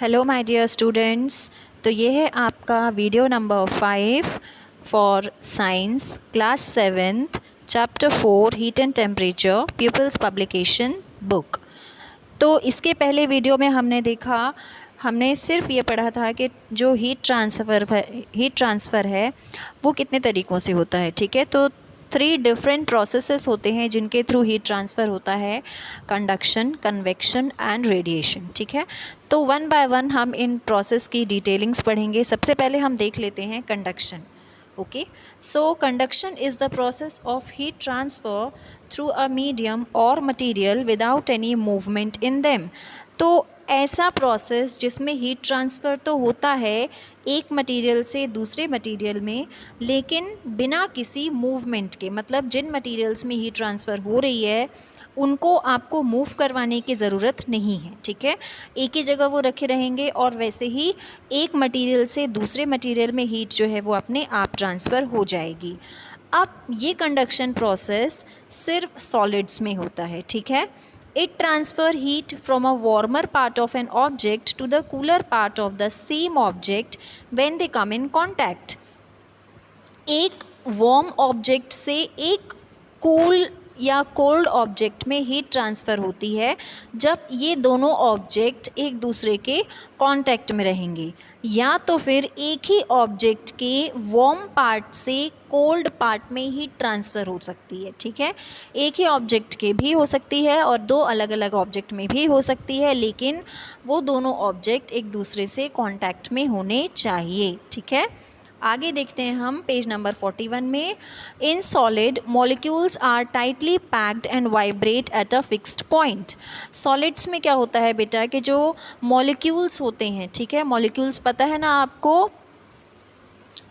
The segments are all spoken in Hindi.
Hello my dear students. तो ये है आपका video number 5 for science class 7th chapter 4 heat and temperature peoples publication book. तो इसके पहले वीडियो में हमने सिर्फ ये पढ़ा था कि जो हीट ट्रांसफ़र है वो कितने तरीक़ों से होता है। ठीक है, तो 3 डिफरेंट प्रोसेसेस होते हैं जिनके थ्रू हीट ट्रांसफ़र होता है: कंडक्शन, कन्वेक्शन एंड रेडिएशन। ठीक है, तो वन बाय वन हम इन प्रोसेस की डिटेलिंग्स पढ़ेंगे। सबसे पहले हम देख लेते हैं conduction. Okay, so conduction is the process of heat transfer through a medium और material without any movement in them. तो ऐसा प्रोसेस जिसमें हीट ट्रांसफ़र तो होता है एक मटेरियल से दूसरे मटेरियल में, लेकिन बिना किसी मूवमेंट के। मतलब जिन मटेरियल्स में हीट ट्रांसफ़र हो रही है उनको आपको मूव करवाने की ज़रूरत नहीं है। ठीक है, एक ही जगह वो रखे रहेंगे और वैसे ही एक मटेरियल से दूसरे मटेरियल में हीट जो है वो अपने आप ट्रांसफ़र हो जाएगी। अब ये कंडक्शन प्रोसेस सिर्फ सॉलिड्स में होता है। ठीक है, it transfer heat from a warmer part of an object to the cooler part of the same object when they come in contact. एक वार्म ऑब्जेक्ट से एक कूल या कोल्ड ऑब्जेक्ट में हीट ट्रांसफ़र होती है जब ये दोनों ऑब्जेक्ट एक दूसरे के कांटेक्ट में रहेंगे, या तो फिर एक ही ऑब्जेक्ट के वार्म पार्ट से कोल्ड पार्ट में हीट ट्रांसफ़र हो सकती है। ठीक है, एक ही ऑब्जेक्ट के भी हो सकती है और दो अलग अलग ऑब्जेक्ट में भी हो सकती है, लेकिन वो दोनों ऑब्जेक्ट एक दूसरे से कांटेक्ट में होने चाहिए। ठीक है, आगे देखते हैं हम पेज नंबर 41 में। In solid molecules are tightly packed and vibrate at a fixed point. Solids में क्या होता है बेटा कि जो मॉलिक्यूल्स होते हैं, ठीक है, मॉलिक्यूल्स पता है ना आपको,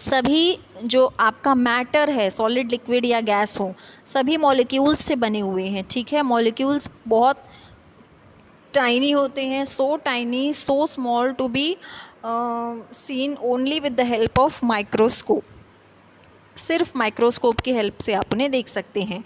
सभी जो आपका मैटर है, सॉलिड लिक्विड या गैस हो, सभी मॉलिक्यूल्स से बने हुए हैं। ठीक है, मॉलिक्यूल्स बहुत टाइनी होते हैं, so tiny, so small to be seen only with the help of microscope. सिर्फ माइक्रोस्कोप की हेल्प से आप उन्हें देख सकते हैं।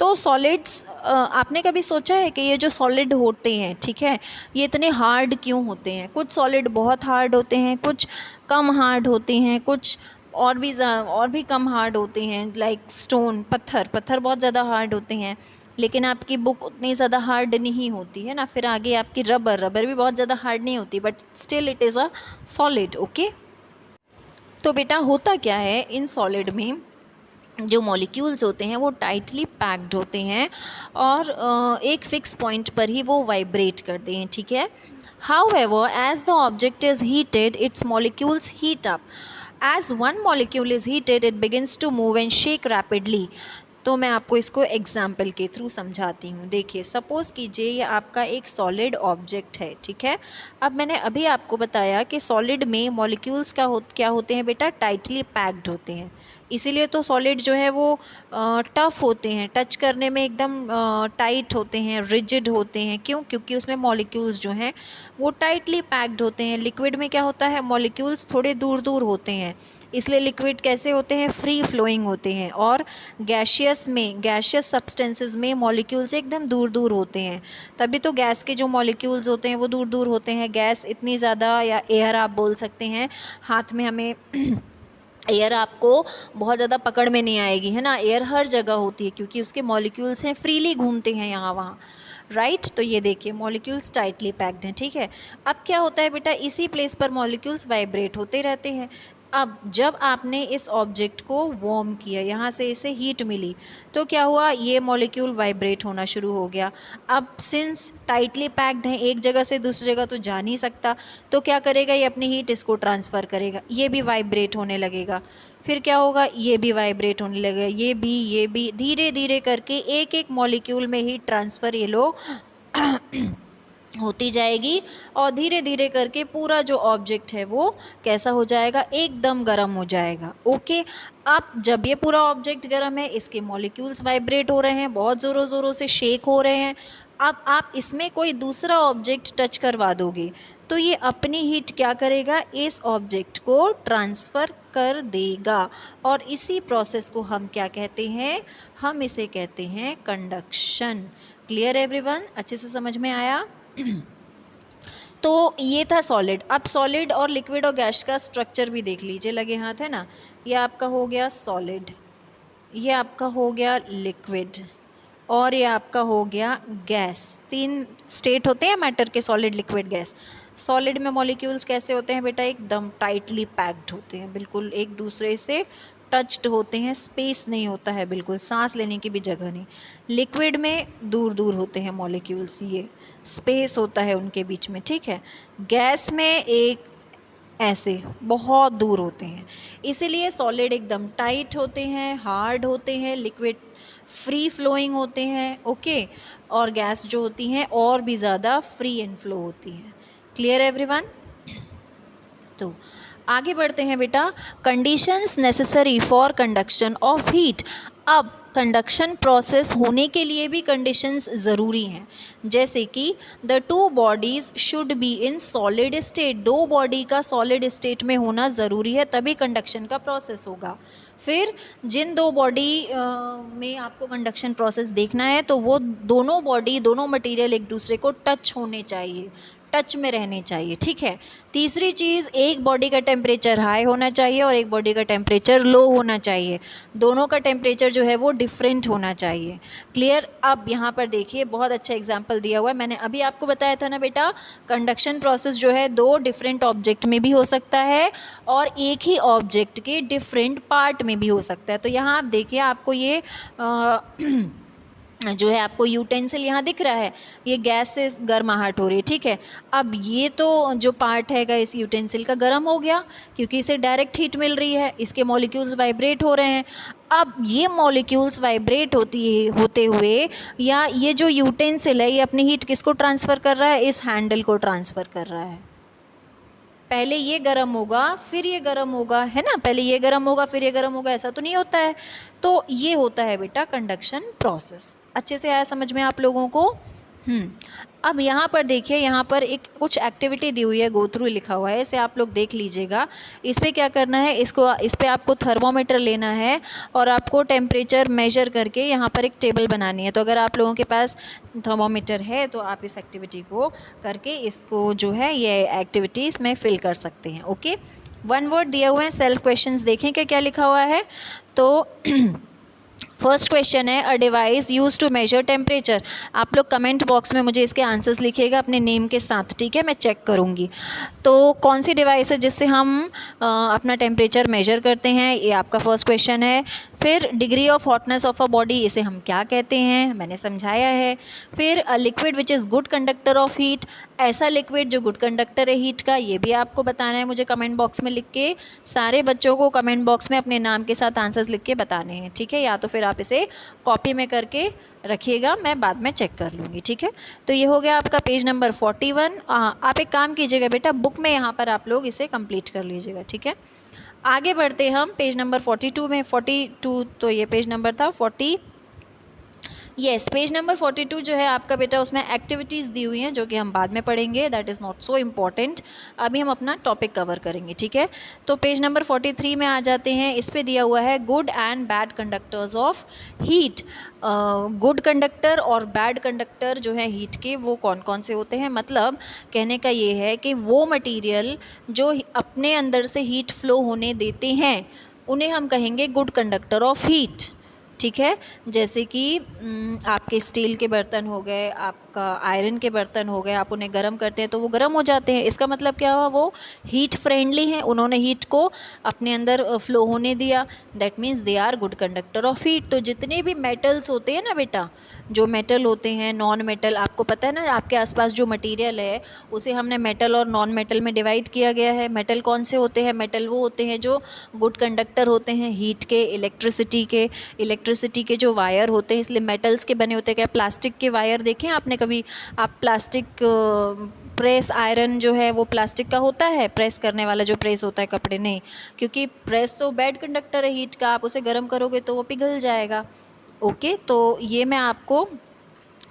तो सॉलिड्स, आपने कभी सोचा है कि ये जो सॉलिड होते हैं, ठीक है, ये इतने हार्ड क्यों होते हैं? कुछ सॉलिड बहुत हार्ड होते हैं, कुछ कम हार्ड होते हैं, कुछ और भी कम हार्ड होते हैं, लाइक स्टोन, पत्थर बहुत ज़्यादा हार्ड होते हैं। लेकिन आपकी बुक उतनी ज़्यादा हार्ड नहीं होती है ना, फिर आगे आपकी रबर भी बहुत ज़्यादा हार्ड नहीं होती, but still it is a solid. Okay, तो बेटा होता क्या है, इन सॉलिड में जो मॉलिक्यूल्स होते हैं वो टाइटली पैक्ड होते हैं और एक फ़िक्स पॉइंट पर ही वो वाइब्रेट करते हैं। ठीक है, however as the object is heated its molecules heat up. As one molecule is heated it begins to move and shake rapidly. तो मैं आपको इसको एग्जाम्पल के थ्रू समझाती हूँ। देखिए, सपोज़ कीजिए ये आपका एक सॉलिड ऑब्जेक्ट है। ठीक है, अब मैंने अभी आपको बताया कि सॉलिड में मॉलिक्यूल्स क्या होते हैं बेटा, टाइटली पैक्ड होते हैं। इसीलिए तो सॉलिड जो है वो टफ़ होते हैं, टच करने में एकदम टाइट होते हैं, रिजिड होते हैं। क्यों? क्योंकि उसमें मॉलिक्यूल्स जो हैं वो टाइटली पैक्ड होते हैं। लिक्विड में क्या होता है, मॉलिक्यूल्स थोड़े दूर दूर होते हैं, इसलिए लिक्विड कैसे होते हैं, फ्री फ्लोइंग होते हैं। और गैशियस सब्सटेंसेस में मॉलिक्यूल्स एकदम दूर दूर होते हैं, तभी तो गैस के जो मॉलिक्यूल्स होते हैं वो दूर दूर होते हैं। गैस इतनी ज़्यादा, या एयर आप बोल सकते हैं, हाथ में हमें एयर आपको बहुत ज़्यादा पकड़ में नहीं आएगी, है ना। एयर हर जगह होती है क्योंकि उसके मॉलिक्यूल्स हैं, फ्रीली घूमते हैं यहाँ वहाँ, राइट। तो ये देखिए, मॉलिक्यूल्स टाइटली पैक्ड हैं। ठीक है, अब क्या होता है बेटा, इसी प्लेस पर मॉलिक्यूल्स वाइब्रेट होते रहते हैं। अब जब आपने इस ऑब्जेक्ट को वार्म किया, यहाँ से इसे हीट मिली, तो क्या हुआ, ये मॉलिक्यूल वाइब्रेट होना शुरू हो गया। अब सिंस टाइटली पैक्ड है, एक जगह से दूसरी जगह तो जा नहीं सकता, तो क्या करेगा, ये अपनी हीट इसको ट्रांसफ़र करेगा, ये भी वाइब्रेट होने लगेगा। फिर क्या होगा, ये भी वाइब्रेट होने लगेगा, ये भी धीरे धीरे करके एक एक मॉलिक्यूल में हीट ट्रांसफ़र ये लोग होती जाएगी, और धीरे धीरे करके पूरा जो ऑब्जेक्ट है वो कैसा हो जाएगा, एकदम गर्म हो जाएगा। ओके, अब जब ये पूरा ऑब्जेक्ट गर्म है, इसके मॉलिक्यूल्स वाइब्रेट हो रहे हैं, बहुत ज़ोरों ज़ोरों से शेक हो रहे हैं। अब आप इसमें कोई दूसरा ऑब्जेक्ट टच करवा दोगे तो ये अपनी हीट क्या करेगा, इस ऑब्जेक्ट को ट्रांसफ़र कर देगा, और इसी प्रोसेस को हम क्या कहते हैं, हम इसे कहते हैं कंडक्शन। क्लियर एवरीवन, अच्छे से समझ में आया? तो ये था सॉलिड। अब सॉलिड और लिक्विड और गैस का स्ट्रक्चर भी देख लीजिए, लगे हाथ है ना। ये आपका हो गया सॉलिड, ये आपका हो गया लिक्विड, और ये आपका हो गया गैस। 3 स्टेट होते हैं मैटर के, सॉलिड लिक्विड गैस। सॉलिड में मॉलिक्यूल्स कैसे होते हैं बेटा, एकदम टाइटली पैक्ड होते हैं, बिल्कुल एक दूसरे से टच्ड होते हैं, स्पेस नहीं होता है, बिल्कुल सांस लेने की भी जगह नहीं। लिक्विड में दूर दूर होते हैं मॉलिक्यूल्स, ये स्पेस होता है उनके बीच में, ठीक है। गैस में एक ऐसे बहुत दूर होते हैं, इसीलिए सॉलिड एकदम टाइट होते हैं, हार्ड होते हैं, लिक्विड फ्री फ्लोइंग होते हैं, ओके। और गैस जो होती हैं और भी ज़्यादा फ्री एंड फ्लो होती हैं। Clear everyone? तो आगे बढ़ते हैं बेटा, conditions necessary for conduction of heat. अब कंडक्शन प्रोसेस होने के लिए भी कंडीशंस ज़रूरी हैं, जैसे कि the 2 bodies should be in solid state, 2 body का सॉलिड स्टेट में होना ज़रूरी है, तभी कंडक्शन का प्रोसेस होगा। फिर जिन 2 बॉडी में आपको कंडक्शन प्रोसेस देखना है, तो वो दोनों बॉडी, दोनों मटेरियल एक दूसरे को टच होने चाहिए, टच में रहने चाहिए, ठीक है। तीसरी चीज़, एक बॉडी का टेम्परेचर हाई होना चाहिए और एक बॉडी का टेम्परेचर लो होना चाहिए, दोनों का टेम्परेचर जो है वो डिफरेंट होना चाहिए। क्लियर? अब यहाँ पर देखिए, बहुत अच्छा एग्जांपल दिया हुआ है, मैंने अभी आपको बताया था ना बेटा, कंडक्शन प्रोसेस जो है 2 डिफरेंट ऑब्जेक्ट में भी हो सकता है और एक ही ऑब्जेक्ट के डिफरेंट पार्ट में भी हो सकता है। तो यहाँ आप देखिए, आपको ये जो है आपको यूटेंसिल यहाँ दिख रहा है, ये गैस से गर्माहट हो रही है, ठीक है। अब ये तो जो पार्ट हैगा इस यूटेंसिल का गर्म हो गया, क्योंकि इसे डायरेक्ट हीट मिल रही है, इसके मॉलिक्यूल्स वाइब्रेट हो रहे हैं। अब ये मॉलिक्यूल्स वाइब्रेट होते हुए, या ये जो यूटेंसिल है, ये अपनी हीट किसको ट्रांसफ़र कर रहा है, इस हैंडल को ट्रांसफ़र कर रहा है। पहले ये गर्म होगा फिर ये गर्म होगा, है ना, पहले ये गर्म होगा फिर ये गर्म होगा, ऐसा तो नहीं होता है। तो ये होता है बेटा कंडक्शन प्रोसेस। अच्छे से आया समझ में आप लोगों को? अब यहाँ पर देखिए, यहाँ पर एक कुछ एक्टिविटी दी हुई है, गो थ्रू लिखा हुआ है, इसे आप लोग देख लीजिएगा। इस पर क्या करना है, इस पर आपको थर्मोमीटर लेना है और आपको टेम्परेचर मेजर करके यहाँ पर एक टेबल बनानी है। तो अगर आप लोगों के पास थर्मोमीटर है तो आप इस एक्टिविटी को करके इसको जो है ये एक्टिविटीज़ में फिल कर सकते हैं, ओके। 1 वर्ड दिए हुए हैं, सेल्फ क्वेश्चंस देखें क्या लिखा हुआ है। तो फर्स्ट क्वेश्चन है, a device use to measure temperature. आप लोग कमेंट बॉक्स में मुझे इसके आंसर्स लिखिएगा अपने नेम के साथ, ठीक है, मैं चेक करूँगी। तो कौन सी डिवाइस है जिससे हम अपना टेम्परेचर मेजर करते हैं, ये आपका फर्स्ट क्वेश्चन है। फिर degree of hotness of a body, इसे हम क्या कहते हैं, मैंने समझाया है। फिर a liquid which is good conductor of heat, ऐसा लिक्विड जो गुड कंडक्टर है हीट का, ये भी आपको बताना है मुझे कमेंट बॉक्स में लिख के। सारे बच्चों को कमेंट बॉक्स में अपने नाम के साथ आंसर्स लिख के बताने हैं, ठीक है, या तो फिर आप इसे कॉपी में करके रखिएगा, मैं बाद में चेक कर लूँगी, ठीक है। तो ये हो गया आपका पेज नंबर 41। आप एक काम कीजिएगा बेटा, बुक में यहाँ पर आप लोग इसे कंप्लीट कर लीजिएगा, ठीक है। आगे बढ़ते हम पेज नंबर 42 में। 42 तो ये पेज नंबर था 40। येस, पेज नंबर 42 जो है आपका बेटा, उसमें एक्टिविटीज़ दी हुई हैं जो कि हम बाद में पढ़ेंगे, that is not so important. अभी हम अपना टॉपिक कवर करेंगे, ठीक है। तो पेज नंबर 43 में आ जाते हैं। इस पे दिया हुआ है good and bad conductors of heat. Good conductor और बैड कंडक्टर जो है हीट के, वो कौन कौन से होते हैं, मतलब कहने का ये है कि वो मटीरियल जो अपने अंदर से हीट फ्लो होने देते हैं, उन्हें हम कहेंगे गुड कंडक्टर ऑफ हीट, ठीक है। जैसे कि आपके स्टील के बर्तन हो गए, आपका आयरन के बर्तन हो गए, आप उन्हें गर्म करते हैं तो वो गर्म हो जाते हैं, इसका मतलब क्या हुआ, वो हीट फ्रेंडली हैं, उन्होंने हीट को अपने अंदर फ्लो होने दिया, that means they are good conductor of heat. तो जितने भी मेटल्स होते हैं ना बेटा, जो मेटल होते हैं, नॉन मेटल, आपको पता है ना, आपके आसपास जो मटेरियल है उसे हमने मेटल और नॉन मेटल में डिवाइड किया गया है। मेटल कौन से होते हैं, मेटल वो होते हैं जो गुड कंडक्टर होते हैं हीट के, इलेक्ट्रिसिटी के जो वायर होते हैं, इसलिए मेटल्स के बने होते हैं। क्या प्लास्टिक के वायर देखें आपने कभी? आप प्लास्टिक प्रेस आयरन जो है वो प्लास्टिक का होता है, प्रेस करने वाला जो प्रेस होता है कपड़े, नहीं, क्योंकि प्रेस तो बैड कंडक्टर है हीट का, आप उसे गर्म करोगे तो वो पिघल जाएगा, ओके। तो ये मैं आपको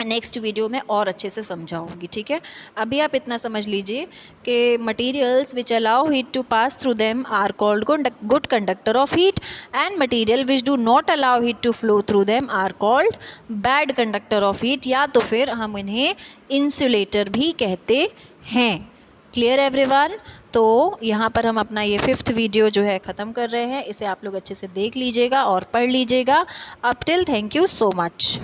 नेक्स्ट वीडियो में और अच्छे से समझाऊंगी, ठीक है। अभी आप इतना समझ लीजिए कि materials which allow heat to pass through them are called good conductor of heat, and material which do not allow heat to flow through them are called bad conductor of heat, या तो फिर हम इन्हें इंसुलेटर भी कहते हैं। Clear everyone. तो यहाँ पर हम अपना ये 5th वीडियो जो है ख़त्म कर रहे हैं। इसे आप लोग अच्छे से देख लीजिएगा और पढ़ लीजिएगा। Up till thank you so much.